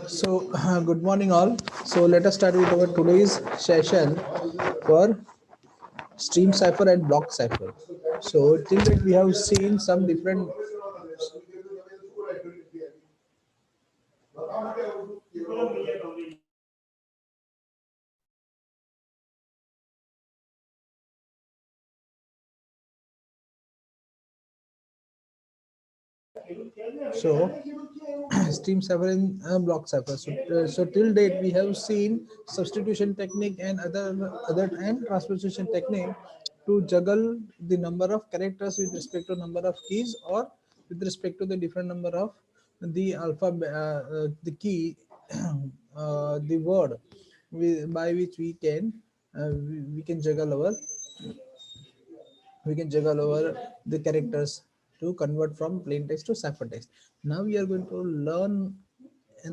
So, good morning, all. So, let us start with our today's session for stream cipher and block cipher. So, till that we have seen some different. So, stream cipher and block cipher. So till date we have seen substitution technique and other and transposition technique to juggle the number of characters with respect to number of keys or with respect to the different number of the alphabet, the key, the word by which we can juggle over the characters to convert from plain text to ciphertext. Now we are going to learn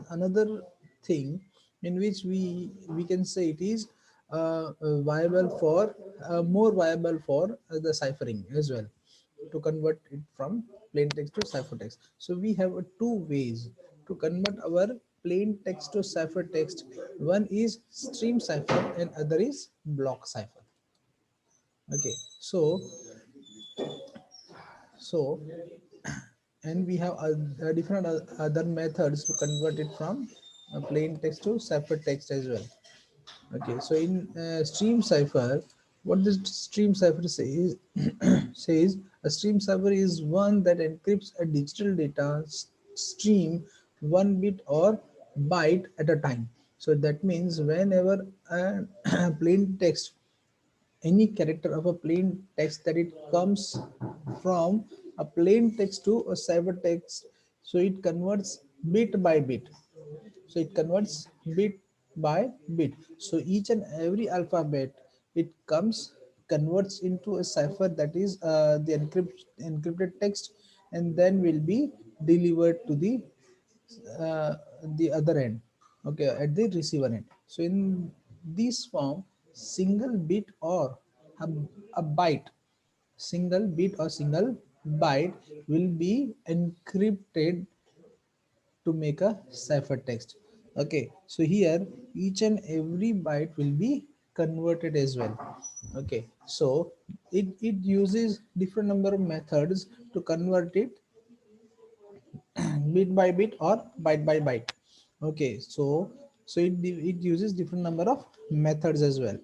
another thing in which we can say it is viable for more viable for the ciphering as well, to convert it from plain text to ciphertext. So we have two ways to convert our plain text to ciphertext. One is stream cipher and other is block cipher. Okay, so and we have different other methods to convert it from plain text to ciphertext as well. Okay, so in stream cipher, what this stream cipher says says a stream cipher is one that encrypts a digital data stream one bit or byte at a time. So that means whenever a plain text, any character of a plain text, that it comes from a plain text to a ciphertext, so it converts bit by bit. So it converts bit by bit. So each and every alphabet it comes converts into a cipher, that is the encrypted text, and then will be delivered to uh, the other end, okay, at the receiver end. So in this form, single bit or a, a byte single bit or single byte will be encrypted to make a ciphertext. Okay, so here each and every byte will be converted as well. Okay, so it uses different number of methods to convert it bit by bit or byte by byte. Okay, so it uses different number of methods as well.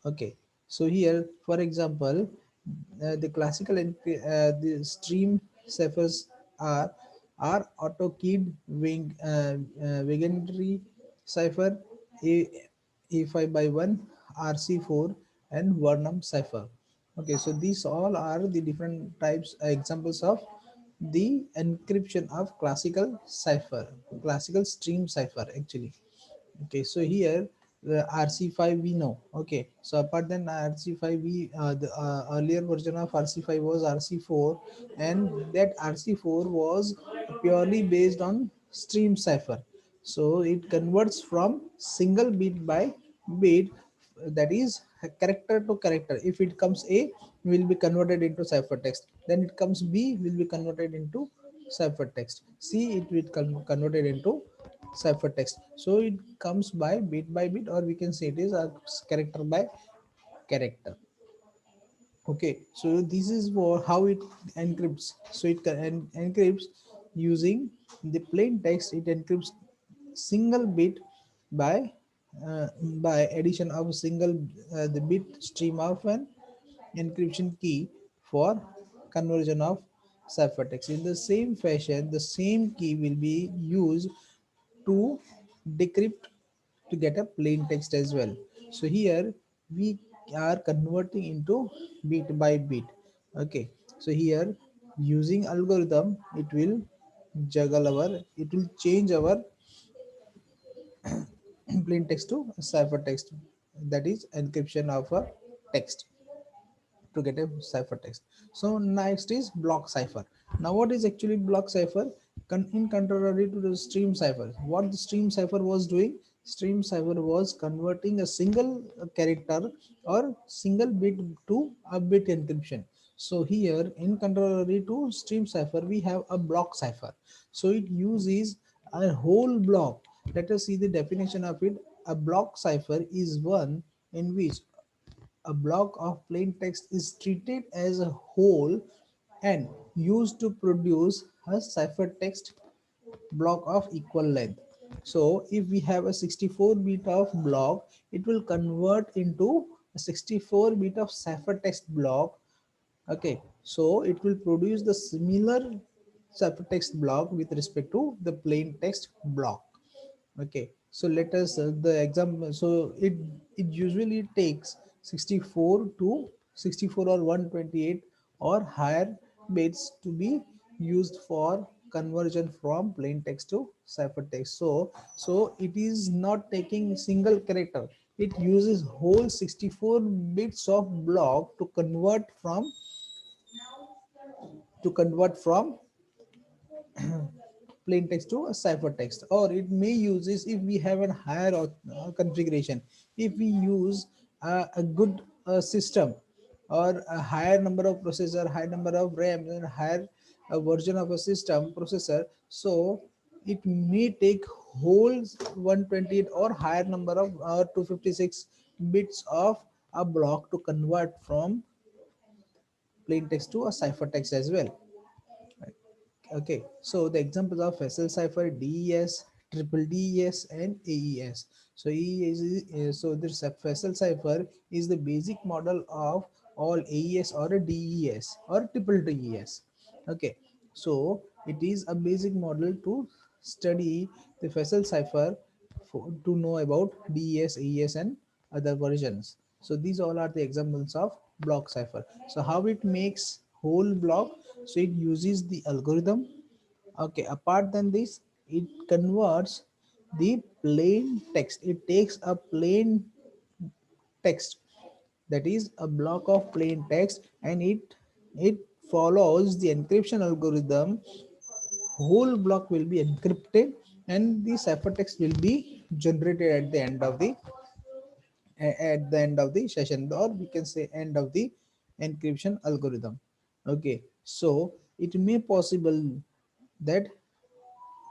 Okay, so here for example, the classical and the stream ciphers are auto keyed Wiegandry cipher, a a5 by 1, rc4, and Vernam cipher. Okay, so these all are the different types examples of the encryption of classical stream cipher actually. Okay, so here rc5 we know. Okay, so apart than rc5, we the earlier version of rc5 was rc4, and that rc4 was purely based on stream cipher. So it converts from single bit by bit, that is character to character. If it comes a, will be converted into ciphertext, then it comes b, will be converted into ciphertext, c, it will converted into ciphertext. So it comes by bit, or we can say it is a character by character. Okay, so this is how it encrypts. So it encrypts using the plain text. It encrypts single bit by by addition of single the bit stream of an encryption key for conversion of ciphertext. In the same fashion, the same key will be used to decrypt to get a plain text as well. So here we are converting into bit by bit. Okay, so here using algorithm, it will change our plain text to ciphertext that is encryption of a text to get a ciphertext. So next is block cipher. Now what is actually block cipher? In contrary to the stream cipher, what the stream cipher was doing, stream cipher was converting a single character or single bit to a bit encryption. So here, in contrary to stream cipher, we have a block cipher. So it uses a whole block. Let us see the definition of it. A block cipher is one in which a block of plain text is treated as a whole and used to produce a ciphertext block of equal length. So if we have a 64 bit of block, it will convert into a 64 bit of ciphertext block. Okay, so it will produce the similar ciphertext block with respect to the plain text block. Okay, so let us the example. So it usually takes 64 to 64 or 128 or higher bits to be used for conversion from plain text to ciphertext. So it is not taking single character, it uses whole 64 bits of block to convert from plain text to a ciphertext. Or it may use this if we have a higher configuration, if we use a good system or a higher number of processor, high number of RAM and higher version of a system processor. So it may take whole 128 or higher number of 256 bits of a block to convert from plain text to a ciphertext as well. Okay, so the examples of vessel cipher, DES, triple DES, and AES. So AES so this vessel cipher is the basic model of all AES or a DES or triple DES. Okay, so it is a basic model to study the vessel cipher to know about DES, AES, and other versions. So these all are the examples of block cipher. So how it makes whole block? So it uses the algorithm. Okay, apart than this, it converts the plain text. It takes a plain text, that is a block of plain text, and it follows the encryption algorithm. Whole block will be encrypted and the ciphertext will be generated at the end of the session, or we can say end of the encryption algorithm. Okay, so it may possible that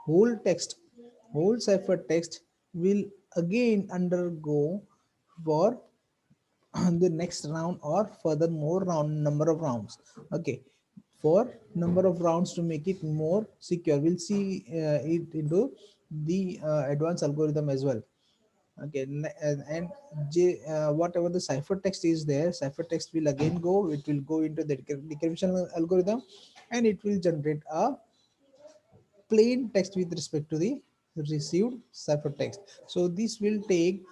whole ciphertext will again undergo for the next round or further more round number of rounds. Okay, for number of rounds to make it more secure, we'll see it into the advanced algorithm as well. Okay, and whatever the ciphertext is there, ciphertext will again go, it will go into the decryption algorithm, and it will generate a plain text with respect to the received ciphertext. So this will take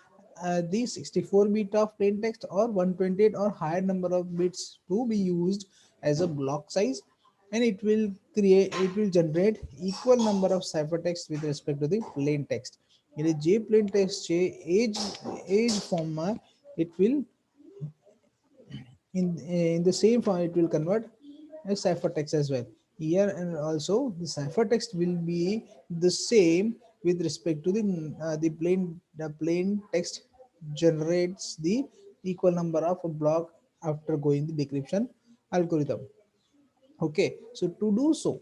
the 64 bit of plain text or 128 or higher number of bits to be used as a block size, and it will generate equal number of ciphertext with respect to the plain text. In a J plain text J age format, it will in the same form it will convert a ciphertext as well here, and also the ciphertext will be the same with respect to the plain text generates the equal number of a block after going the decryption algorithm. Okay, so to do so,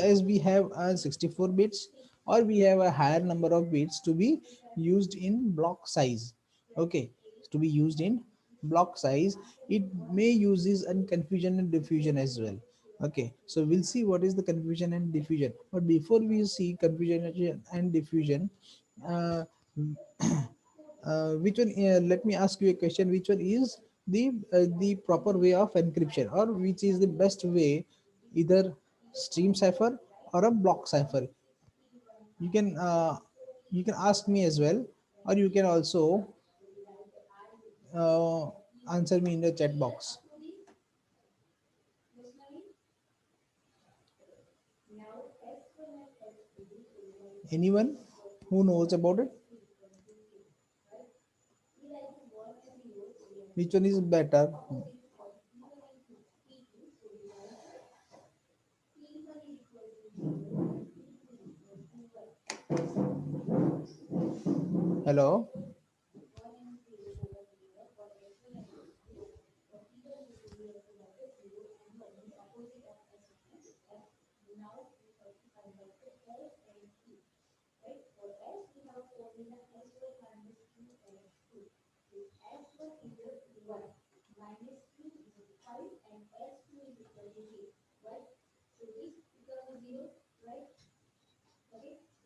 as we have 64 bits or we have a higher number of bits to be used in block size. Okay, to be used in block size, it may uses and confusion and diffusion as well. Okay, so we'll see what is the confusion and diffusion, but before we see confusion and diffusion, uh, which one let me ask you a question, which one is the proper way of encryption, or which is the best way, either stream cipher or a block cipher? You can ask me as well, or you can also uh, answer me in the chat box. Anyone who knows about it? Which one is better? Hello.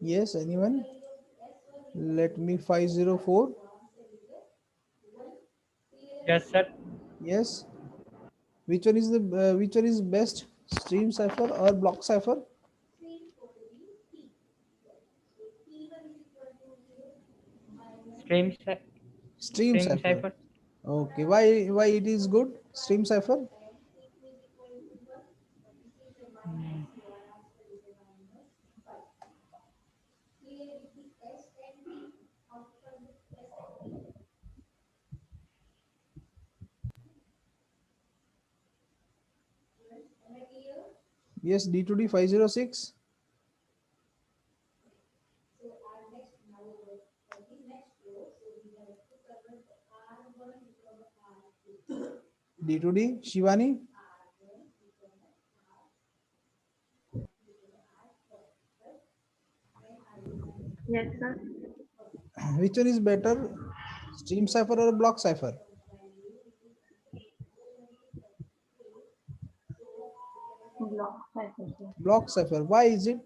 Yes, anyone? Let me 504. Yes, sir. Yes. Which one is best? Stream cipher or block cipher? Stream ci- Stream stream cipher. cipher. Okay. Why it is good? Stream cipher. Mm. Yes, D2D 506. D2D Shivani. Yes, sir. Which one is better? Stream cipher or block cipher? Block cipher, sir. Block cipher. Why is it?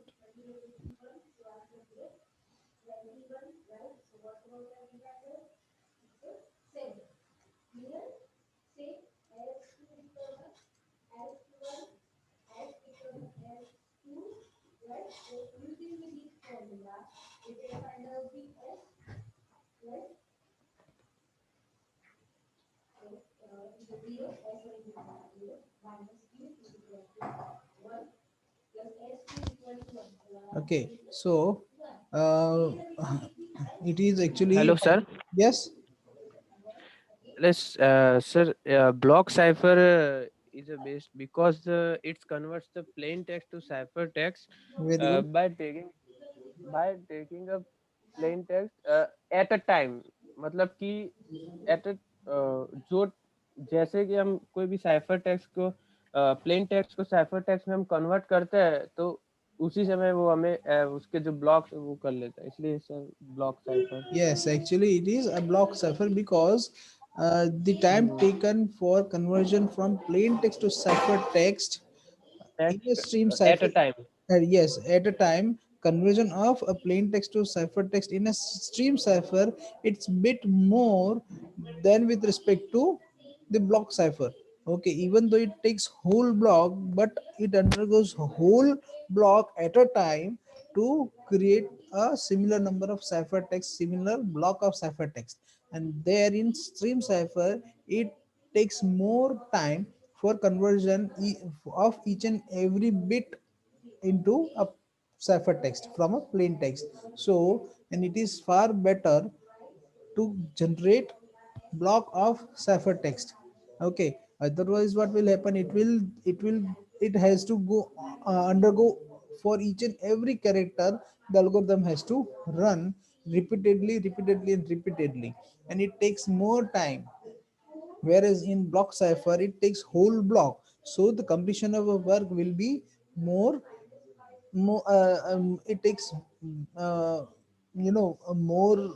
Okay, so uh, it is Hello, actually sir. yes, Let's, sir. Block cipher is a best because it converts the plain text to cipher text very good. by taking a plain text at a time. मतलब कि at a जो जैसे कि हम कोई भी cipher text को plain text को साइफर टेक्स्ट में हम कन्वर्ट करते हैं तो उसी समय वो हमें उसके जो ब्लॉक्स वो कर लेता है इसलिए sir block cipher Yes, actually it is a block cipher because the time taken for conversion from plain text to cipher text in a text stream at a cipher, time yes, at a time conversion of a plain text to cipher text in a stream cipher, it's bit more than with respect to the block cipher. Okay, even though it takes whole block, but it undergoes whole block at a time to create a similar number of cipher text, similar block of cipher text. And there in stream cipher, it takes more time for conversion of each and every bit into a cipher text from a plain text. So, and it is far better to generate block of cipher text. Okay, otherwise what will happen, it has to go undergo for each and every character, the algorithm has to run repeatedly and repeatedly, and it takes more time, whereas in block cipher it takes whole block, so the completion of a work will be more it takes uh, a more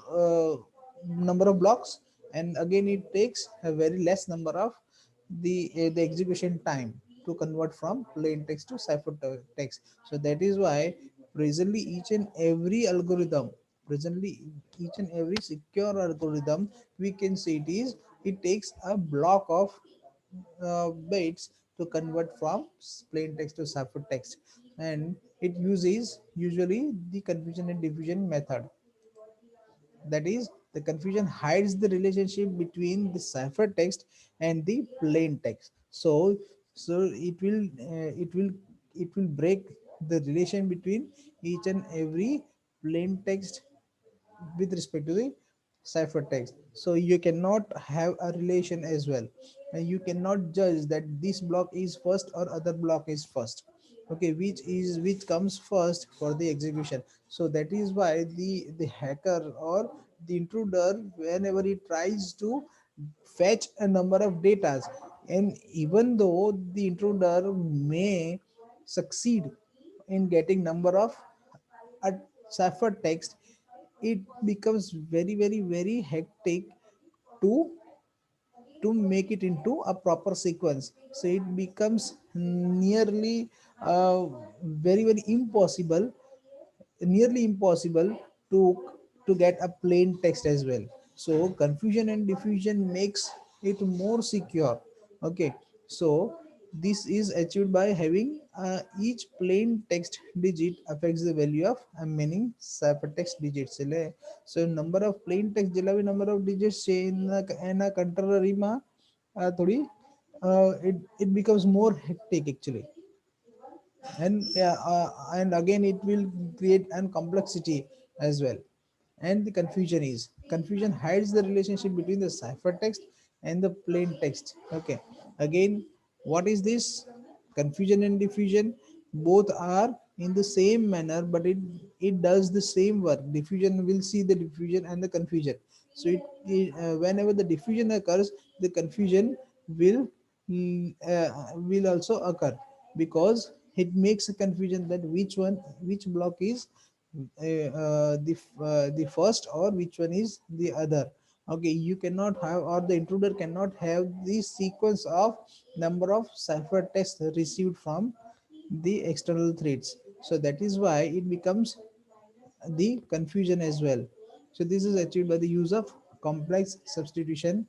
number of blocks, and again it takes a very less number of the execution time to convert from plain text to text. So that is why presently presently each and every secure algorithm, we can say it takes a block of bits to convert from plain text to ciphertext, and it uses usually the confusion and diffusion method. That is, the confusion hides the relationship between the ciphertext and the plain text. So it will break the relation between each and every plain text with respect to the ciphertext, so you cannot have a relation as well, and you cannot judge that this block is first or other block is first. Okay, which comes first for the execution. So that is why the hacker or the intruder, whenever he tries to fetch a number of datas, and even though the intruder may succeed in getting number of a ciphertext, it becomes very very very hectic to make it into a proper sequence. So it becomes nearly very very impossible, nearly impossible to get a plain text as well. So confusion and diffusion makes it more secure. Okay, so this is achieved by having each plain text digit affects the value of a meaning ciphertext digits એટલે. So number of plain text જેટલા બી number of digits છે એના કંટ્રોલરીમાં થોડી it becomes more hectic actually. And yeah, and again it will create an complexity as well. And the confusion hides the relationship between the ciphertext and the plain text. Okay, again, what is this? Confusion and diffusion both are in the same manner, but it does the same work. Diffusion will see the diffusion and the confusion. So whenever the diffusion occurs, the confusion will will also occur, because it makes a confusion that which block is the first, or which one is the other. Okay, you cannot have, or the intruder cannot have the sequence of number of ciphertexts received from the external threads. So that is why it becomes the confusion as well. So this is achieved by the use of complex substitution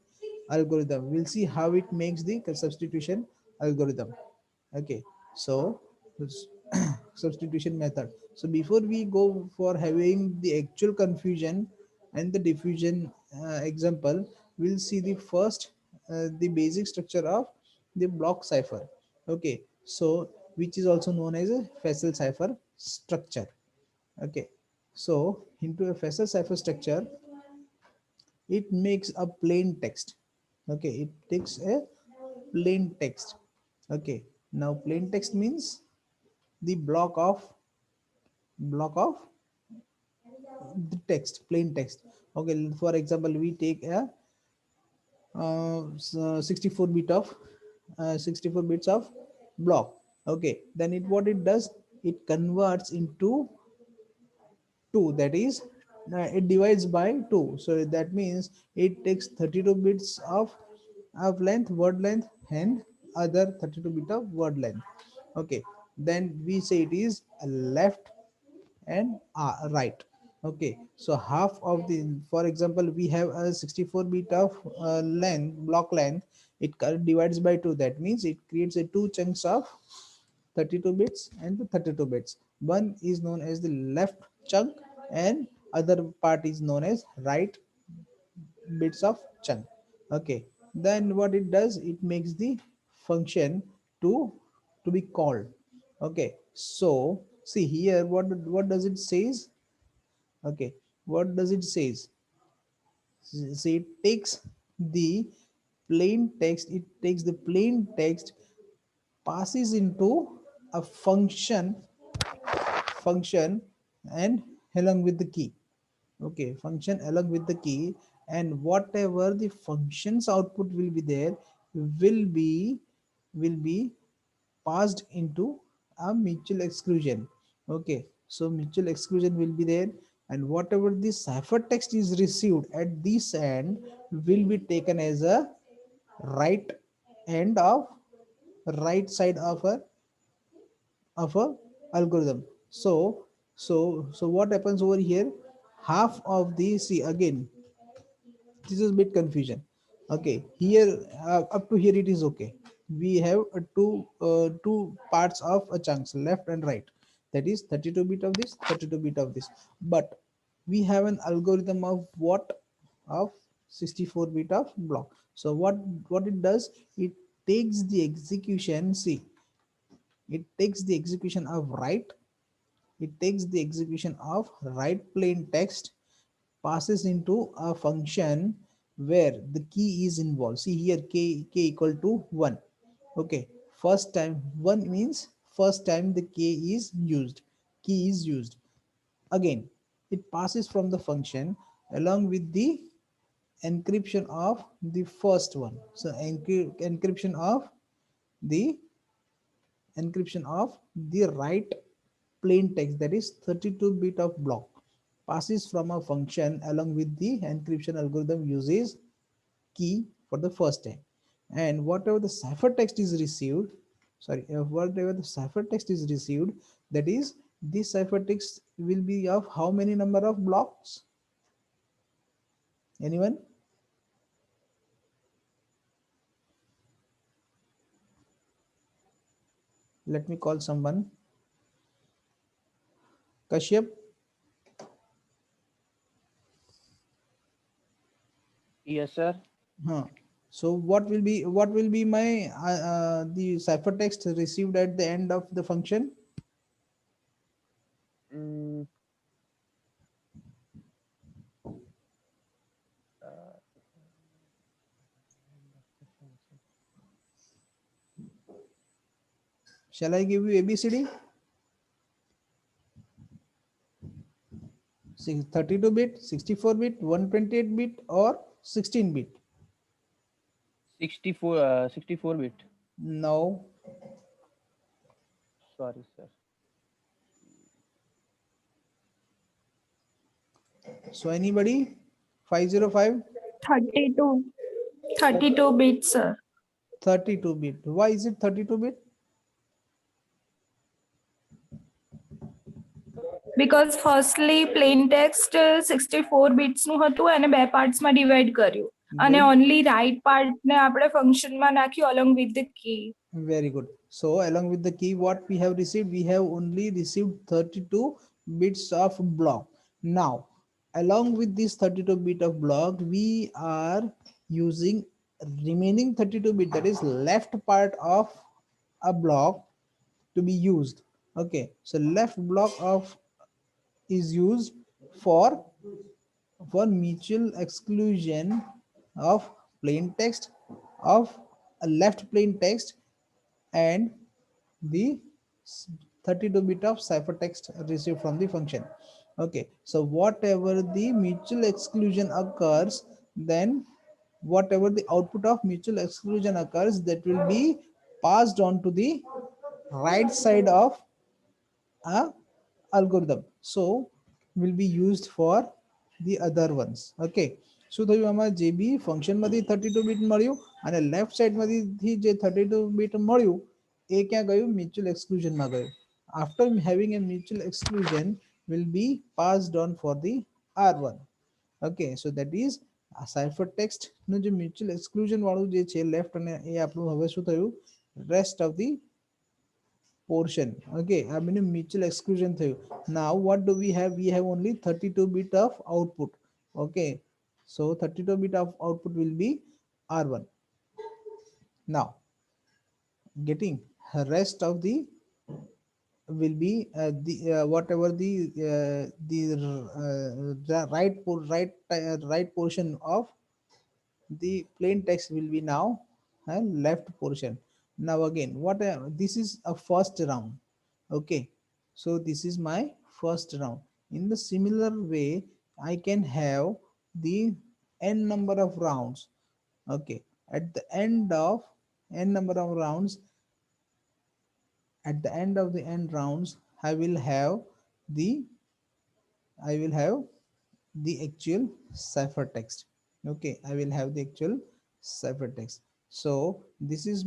algorithm. We'll see how it makes the substitution algorithm. Okay, so this substitution method. So before we go for having the actual confusion and the diffusion example, we'll see the first the basic structure of the block cipher. Okay, so which is also known as a Fessel cipher structure. Okay, so into a Fessel cipher structure, it makes a plain text. Okay, it takes a plain text. Okay, now plain text means the block of the text, plain text. Okay, for example, we take a 64 bit of 64 bits of block. Okay, then it what it does, it converts into 2, that is it divides by 2. So that means it takes 32 bits of length, word length, and other 32 bit of word length. Okay, then we say it is a left and right. Okay, so half of the, for example, we have a 64 bit of length, block length, it divides by 2, that means it creates a two chunks of 32 bits and the 32 bits. One is known as the left chunk, and other part is known as right bits of chunk. Okay, then what it does, it makes the function to be called. Okay, so see here, what does it says? Okay, what does it says? See, it takes the plain text, it takes the plain text, passes into a function and along with the key. Okay, function along with the key, and whatever the functions output will be there, will be will be passed into a mutual exclusion. Okay, so mutual exclusion will be there, and whatever the ciphertext is received at this end will be taken as a right end of right side of a algorithm. So what happens over here, half of the, see again, this is a bit confusion. Okay, here up to here it is okay. We have two parts of a chunks, left and right, that is 32 bit of this, 32 bit of this. But we have an algorithm of what, of 64 bit of block. So what it does, it takes the execution, see, it takes the execution of right, it takes the execution of right plain text, passes into a function where the key is involved. See here, k equal to 1. Okay, first time 1 means first time the key is used. Again, it passes from the function along with the encryption of the first one. So the encryption of the right plain text, that is 32-bit of block, passes from a function along with the encryption algorithm uses key for the first time. And whatever the ciphertext is received, whatever the ciphertext is received, that is this ciphertext will be of how many number of blocks? Anyone? Let me call someone. Kashyap. Yes, sir. Huh. So what will be my the ciphertext received at the end of the function? Mm, uh, Shall I give you ABCD? 32-bit, 64-bit, 128-bit, or 16-bit? 64 bit. No. Sorry, sir. So anybody? 505? 32, 32 bits, sir. 32-bit. Why is it 32-bit? Because firstly plain text 64 bits નું હતું અને બે parts માં divide કર્યું અને Good. only right part ને આપણે function માં નાખ્યું along with the key. Very good. So along with the key, what we have received? We have only received 32 bits of block. Now, along with this 32-bit of block, we are using remaining 32-bit, that is left part of a block, to be used. Okay, so left block of is used for mutual exclusion of plain text, of a left plain text, and the 32-bit of ciphertext received from the function. Okay, so whatever the mutual exclusion occurs, then whatever the output of mutual exclusion occurs, that will be passed on to the right side of a algorithm, so will be used for the other ones. Okay, શું થયું આમાં જે બી function માંથી 32 bit મળ્યું અને left side માંથી જે 32 bit મળ્યું એ ક્યાં ગયું? મ્યુચ્યુઅલ એક્સક્લુઝન માં ગયું. After having a mutual exclusion will be passed on for the R1. Okay, so that is a ciphertext નું જે મ્યુચ્યુઅલ એક્સક્લુઝન વાળું જે છે લેફ્ટ અને એ આપણું હવે શું થયું? Rest of the portion. Okay, I mean mutual exclusion thing. Now what do we have? We have only 32-bit of output. Okay, so 32-bit of output will be R1. Now getting rest of the will be the whatever the right portion of the plain text will be now a left portion. Now again, what this is a first round. Okay, so this is my first round. In the similar way, I can have the n number of rounds. Okay, at the end of n number of rounds, at the end of the n rounds, I will have the I will have the actual ciphertext. Okay, I will have the actual ciphertext. So this is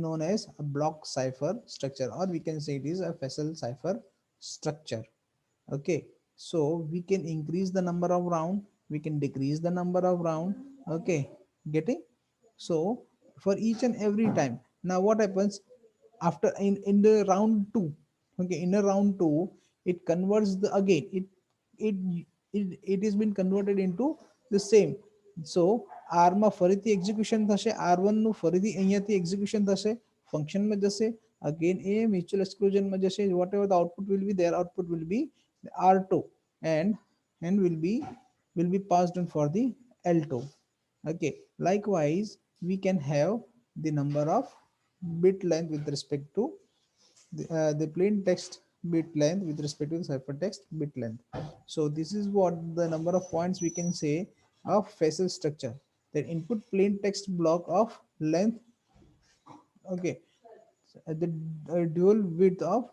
known as a block cipher structure, or we can say it is a Fessel cipher structure. Okay, so we can increase the number of round, we can decrease the number of round. Okay, getting? So for each and every time, now what happens after in the round 2? Okay, in a round 2, it converts the again it it is been converted into the same. So R માં ફરીથી execution થશે, R1 નું ફરીથી અહીંયાથી execution થશે, ફંક્શનમાં જશે, again a mutual exclusion માં જશે, whatever the output will be, their output will be R2, and will be will be passed on for the L2. Okay, likewise we can have the number of bit length with respect to the plain text bit length with respect to the ciphertext bit length. So this is what the number of points we can say of facial structure. The input plain text block of length, okay, at the dual width of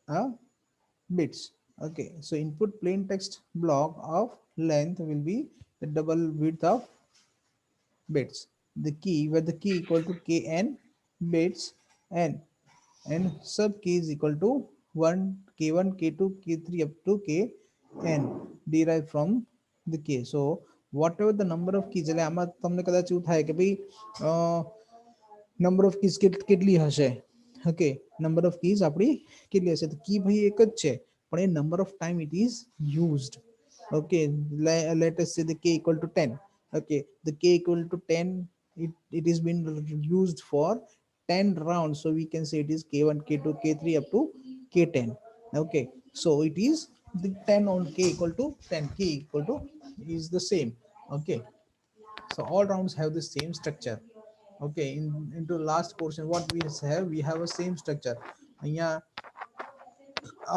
uh, bits. Okay, so input plain text block of length will be the double width of bits. The key, where the key equal to kn bits, and sub key is equal to 1 k1 k2 k3 up to kn derived from the k. So whatever the number of keys, એટલે આમાં તમને કદાચ એવું થાય કે ભાઈ number of keys કેટલી હશે. ઓકે, નંબર ઓફ કીઝ આપણી કેટલી હશે, તો કી ભાઈ એક જ છે, પણ એ number of time it is used. Okay, let us say the k equal to 10. Okay, the k equal to 10, it is been used for 10 rounds, so we can say it is k1 k2 k3 up to k10. Okay, so it is the 10 on k equal to 10, k equal to is the same. Okay, so all rounds have the same structure. Okay, into last portion what we have a same structure. અહીંયા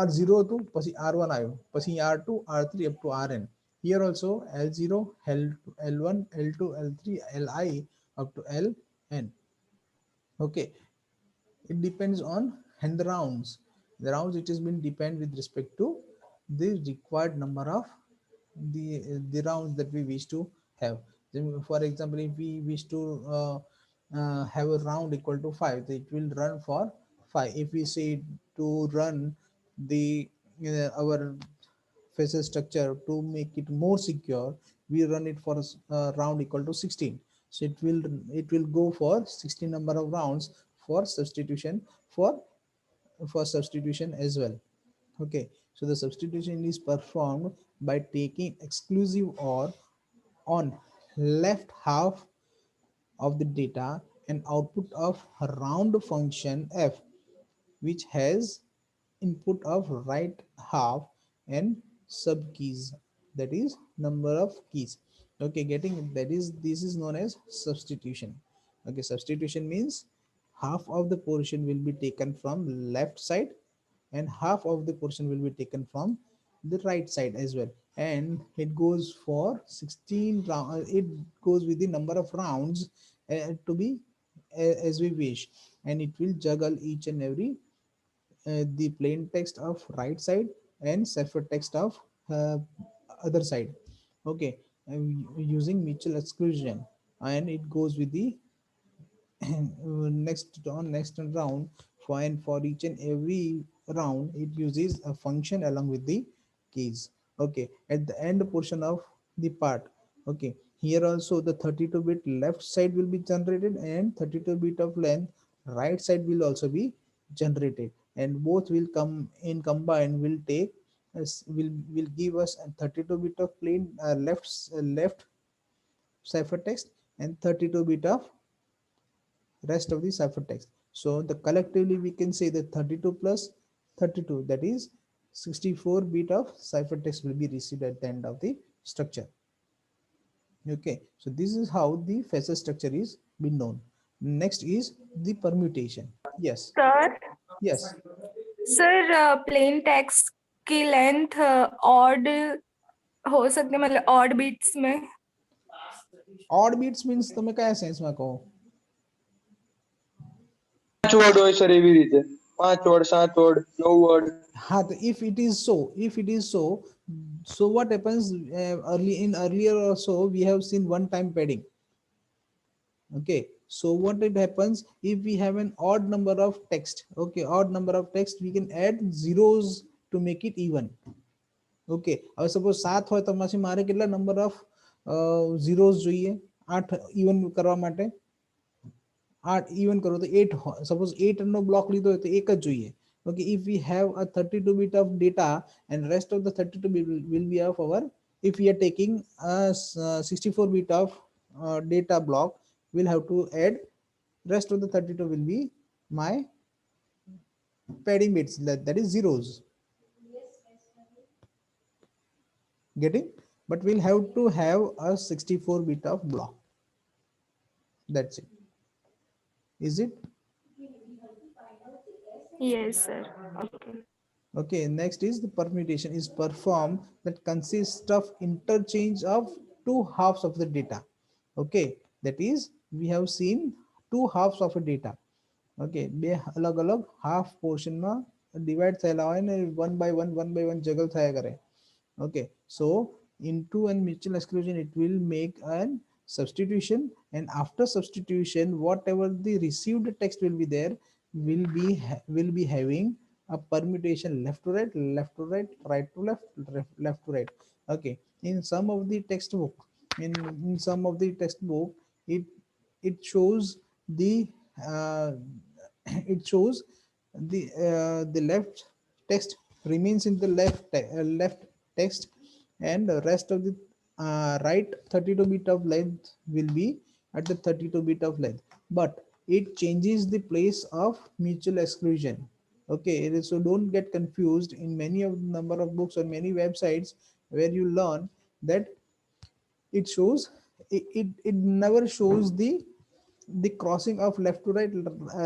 R0 હતું, પછી R1 આવ્યો, પછી R2 R3 up to Rn. Here also L0 L2 L1 L2 L3 Li up to Ln. Okay, it depends on, and the rounds it has been depend with respect to the required number of the rounds that we wish to have. Then, for example, if we wish to have a round equal to 5, so it will run for 5. If we say to run the our facial structure to make it more secure, we run it for a round equal to 16. So it will go for 16 number of rounds for substitution, for substitution as well. Okay, so the substitution is performed by taking exclusive OR on left half of the data and output of a round function f, which has input of right half and sub keys, that is number of keys. Okay, getting that is, this is known as substitution. Okay, substitution means half of the portion will be taken from left side and half of the portion will be taken from the right side as well, and it goes for 16 round. It goes with the number of rounds to be as we wish, and it will juggle each and every the plain text of right side and ciphertext of other side. Okay, using mutual exclusion, and it goes with the next round. For each and every round it uses a function along with the keys. Okay, at the end portion of the part, okay, here also the 32-bit left side will be generated and 32-bit of length right side will also be generated, and both will come in combined will take will give us a 32-bit of plain left ciphertext and 32-bit of rest of the ciphertext. So the collectively we can say that 32 plus 32, that is 64 bit of ciphertext will be received at the end of the structure. Okay, so this is how the facial structure is been known. Next is the permutation. Yes, sir yes. Sir plain text की length odd हो सकती है, मतलब odd beats में. Odd bits means તમે કયા સેન્સમાં કહો? 5 word હોય સર, એવી રીતે 5 word 7 word 9 word. Ha, if it is so, so what happens earlier also we have seen one time padding. Okay, so what it happens if we have an odd number of text, okay, odd number of text, we can add zeros to make it even. Okay, હવે suppose 7 હોય તો મારે કેટલા number of zeros જોઈએ? 8 even કરવા માટે 8 even કરો તો 8, સપોઝ 8 નો બ્લોક લીધો હોય તો એક જ જોઈએ. Okay, if we have a 32 bit of data and rest of the 32 bit will be of our, if we are taking a 64 bit of data block, we'll have to add rest of the 32 will be my padding bits, that is zeros. Getting? But we'll have to have a 64 bit of block. That's it. Is it? Yes, sir. Okay. Okay, next is the permutation is performed that consists of interchange of two halves of the data. Okay, that is we have seen two halves of a data. Okay, બે અલગ અલગ half પોર્શનમાં divide થયેલા હોય ને one by one juggle થયા કરે. Okay, so into and mutual exclusion it will make an substitution, and after substitution whatever the received text will be there will be having a permutation left to right, left to right, right to left, left to right. Okay, in some of the textbook, in some of the textbook it it shows the uh, it shows the left text remains in the left text, and the rest of the right 32 bit of length will be at the 32 bit of length, but it changes the place of mutual exclusion. Okay, so don't get confused in many of the number of books or many websites where you learn that it shows it never shows the crossing of left to right,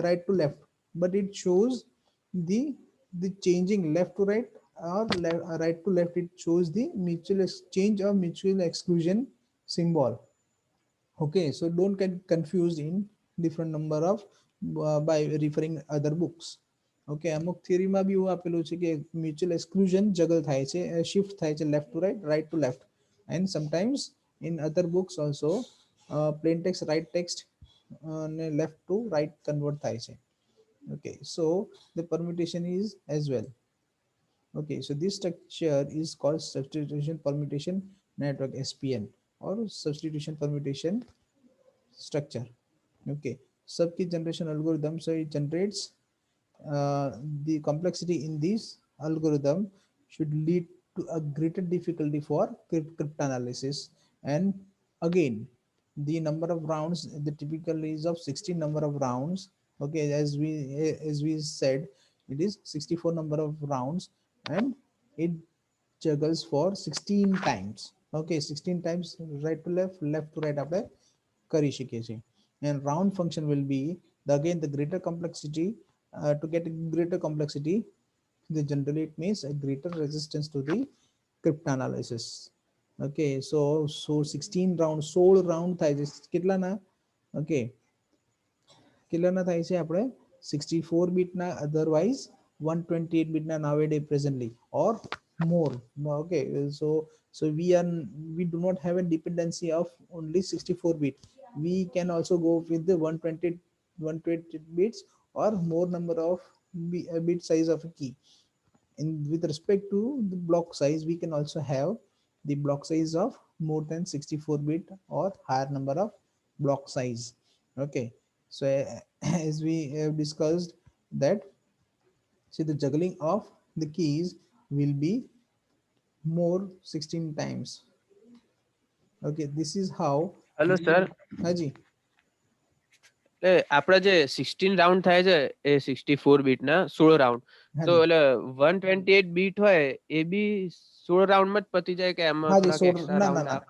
right to left, but it shows the the changing left to right or right to left. It shows the mutual exchange or mutual exclusion symbol. Okay, so don't get confused in different number of by referring other books. Okay, અમુક થિયરીમાં બી એવું આપેલું છે કે mutual exclusion juggle થાય છે, shift થાય છે left to right, right to left, and sometimes in other books also plain text right text ને left to right convert થાય છે. Okay, so the permutation is as well. Okay, so this structure is called substitution permutation network, SPN, or substitution permutation structure. Okay, subkey generation algorithm, so it generates the complexity in this algorithm should lead to a greater difficulty for cryptanalysis. And again, the number of rounds, the typical is of 16 number of rounds. Okay, as we said, it is 64 number of rounds, and it juggles for 16 times. Okay, 16 times right to left, left to right આપણે કરી શકીએ છીએ. And round function will be again the greater complexity. To get a greater complexity, the generally it means a greater resistance to the cryptanalysis. Okay, so 16 round 16 round થાય છે કેટલા ના? Okay, કેટલાના થાય છે આપણે 64 bit ના, otherwise 128 bit na nowadays presently, or more. Okay, so we do not have a dependency of only 64 bit. We can also go with the 120 bits or more number of bit size of a key. In with respect to the block size, we can also have the block size of more than 64 bit or higher number of block size. Okay, so as we have discussed that, see, the juggling of the keys will be more 16 times. Okay, this is how hello the sir, Haji. આપડે જે 16 round થાય છે એ 64 bit ના 16 round, તો હાજી એટલે 128 bit હોય એ બી 16 round માં જ પતી જાય કે એમાં હાજી થોડાક 16 એક્સ્ટ્રા ના ના રાઉન્ડ ના આવે?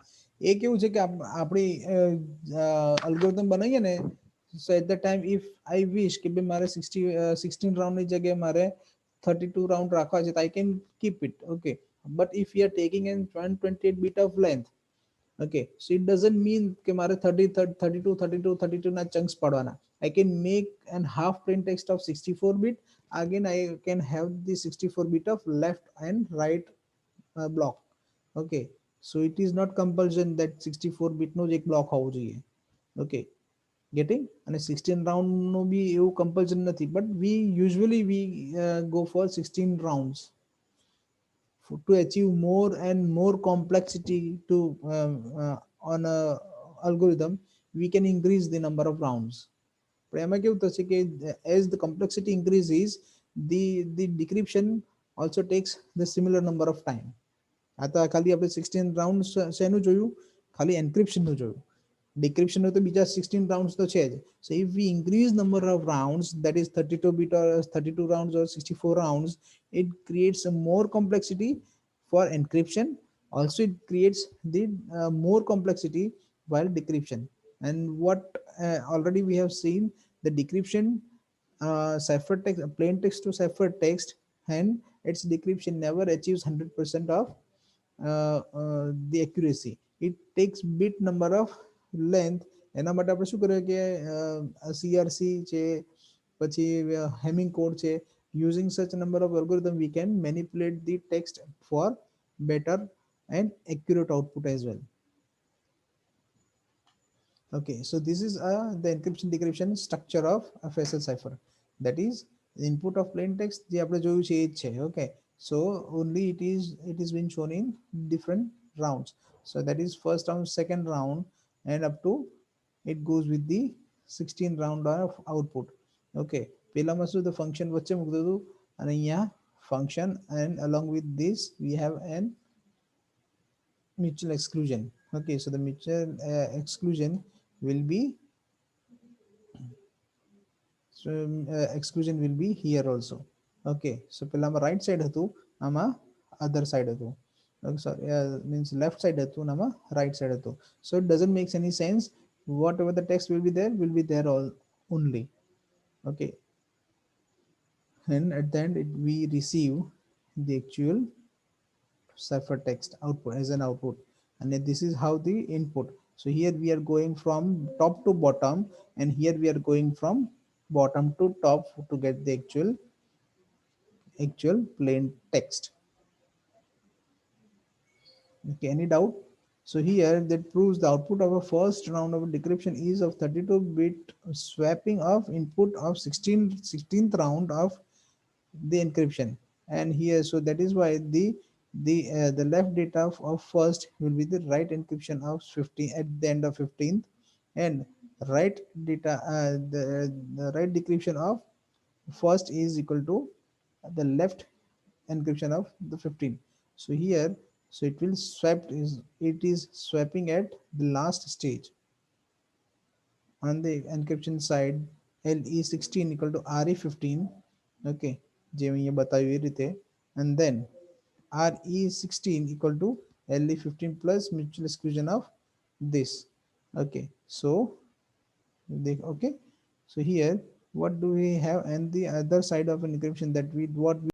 એ કેવું છે કે આપણી અલ્ગોરિધમ બનાવીએ ને, so at the time if I wish કે ભાઈ મારે 16 રાઉન્ડ ની જગ્યાએ મારે 32 રાઉન્ડ રાખવા છે, તો I can keep it. Okay, but if we are taking an 128 bit of length, okay, so it doesn't mean કે મારે 32 ના chunks પાડવાના. I can make an half plain text of 64 bit. Again I can have the 64 bit of left and right block. Okay, so it is not compulsion that 64 bit નો જ એક block હોવો જોઈએ. Okay, getting? And 16 round no be એવું compulsion નથી, but we usually go for 16 rounds to achieve more and more complexity to on a algorithm. We can increase the number of rounds. પણ એમાં કેવું થશે કે as the complexity increases, the decryption also takes the similar number of time. આ તો ખાલી આપણે 16 round શેનું જોયું? ખાલી એન્ક્રિપ્શન નું જોયું. decryption નું તો બીજા 16 rounds તો છે જ. So if we increase number of rounds, that is 32 bit or 32 rounds or 64 rounds, it creates a more complexity for encryption, Also it creates the more complexity while decryption. And what already we have seen, the decryption, ciphertext, plain text to ciphertext, and its decryption never achieves 100% of the accuracy. It takes bit number of length. એના માટે આપણે શું કરીએ કે CRC છે, પછી Hamming code છે. Using such number of algorithm we can manipulate the text for better and accurate output as well. Okay, so this is the encryption decryption structure of a FSL cipher. That is the input of plain text જે આપણે જોયું છે એ જ છે. Okay, so only it is been shown in different rounds. So that is first round, second round, and up to it goes with the 16 round of output. Okay, પેલામાં શું the function વચ્ચે મૂકી દીધું, અને અહીંયા function, and along with this we have an mutual exclusion. Okay, so the mutual exclusion will be, so exclusion will be here also. Okay, so પેલા આમાં right side હતું, આમાં other side હતું. Okay, sorry, means left side હતું, આમાં right side હતું. So it doesn't make any sense. Whatever the text will be there all only. Okay, and at the end we receive the actual ciphertext output as an output, and then this is how the input. So here we are going from top to bottom, and here we are going from bottom to top to get the actual plain text. Okay, any doubt? So here that proves the output of a first round of decryption is of 32-bit swapping of input of 16th round of the encryption. And here, so that is why the left data of first will be the right encryption of 15 at the end of 15th, and right data, the right decryption of first is equal to the left encryption of the 15. So here, so it will swap, it is swapping at the last stage. On the encryption side, LE16 equal to RE15. Okay, જે મેં અહીંયા બતાવ્યું એ રીતે. And then RE16 equal to LE15 plus mutual exclusion of this. Okay, so okay, so here what do we have, and the other side of encryption that we what we